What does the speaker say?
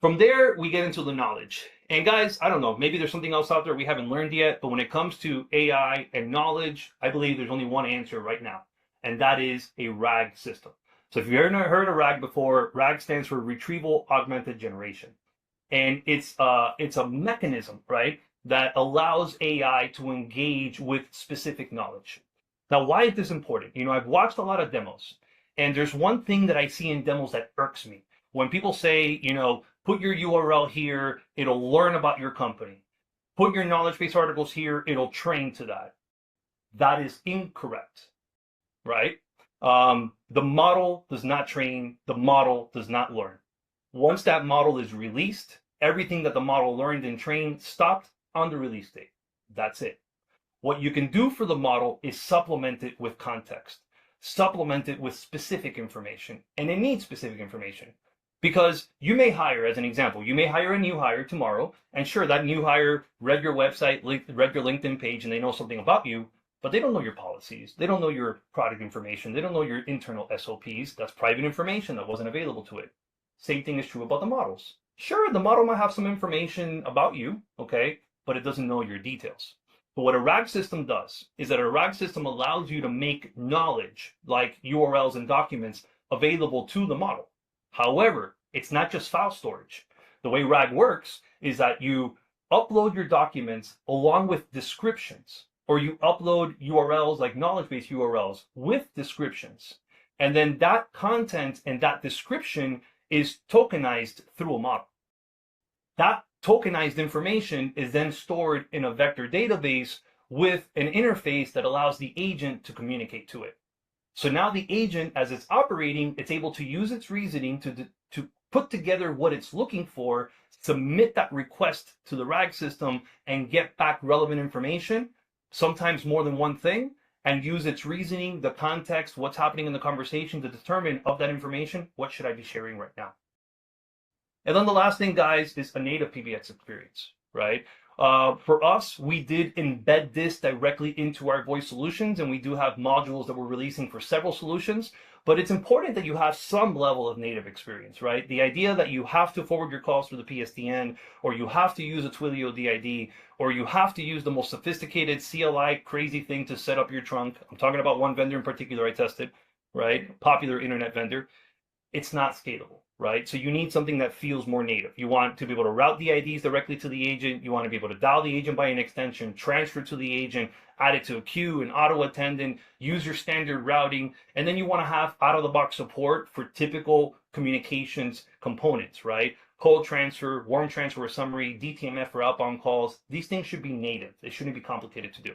From there, we get into the knowledge. And guys, I don't know, maybe there's something else out there we haven't learned yet, but when it comes to AI and knowledge, I believe there's only one answer right now, and that is a RAG system. So if you've ever heard of RAG before, RAG stands for Retrieval Augmented Generation. And it's a mechanism, right, that allows AI to engage with specific knowledge. Now, why is this important? I've watched a lot of demos, and there's one thing that I see in demos that irks me. When people say, put your URL here, it'll learn about your company. Put your knowledge base articles here, it'll train to that. That is incorrect, right? The model does not train, the model does not learn. Once that model is released, everything that the model learned and trained stopped on the release date. That's it. What you can do for the model is supplement it with context, supplement it with specific information, and it needs specific information. Because you may hire, as an example, you may hire a new hire tomorrow, and sure, that new hire read your website, read your LinkedIn page, and they know something about you, but they don't know your policies. They don't know your product information. They don't know your internal SOPs. That's private information that wasn't available to it. Same thing is true about the models. Sure, the model might have some information about you, okay, but it doesn't know your details. But what a RAG system does is that a RAG system allows you to make knowledge, like URLs and documents, available to the model. However, it's not just file storage. The way RAG works is that you upload your documents along with descriptions, or you upload URLs like knowledge base URLs with descriptions. And then that content and that description is tokenized through a model. That tokenized information is then stored in a vector database with an interface that allows the agent to communicate to it. So now the agent, as it's operating, it's able to use its reasoning to put together what it's looking for, submit that request to the RAG system, and get back relevant information, sometimes more than one thing, and use its reasoning, the context, what's happening in the conversation to determine of that information, what should I be sharing right now. And then the last thing, guys, is a native PBX experience, right? For us, we did embed this directly into our voice solutions, and we do have modules that we're releasing for several solutions, but it's important that you have some level of native experience, right? The idea that you have to forward your calls through the PSTN, or you have to use a Twilio DID, or you have to use the most sophisticated CLI crazy thing to set up your trunk. I'm talking about one vendor in particular I tested, right? Popular internet vendor. It's not scalable. Right? So you need something that feels more native. You want to be able to route the IDs directly to the agent. You want to be able to dial the agent by an extension, transfer to the agent, add it to a queue, an auto attendant, use your standard routing, and then you want to have out-of-the-box support for typical communications components, right? Cold transfer, warm transfer summary, DTMF for outbound calls. These things should be native. They shouldn't be complicated to do.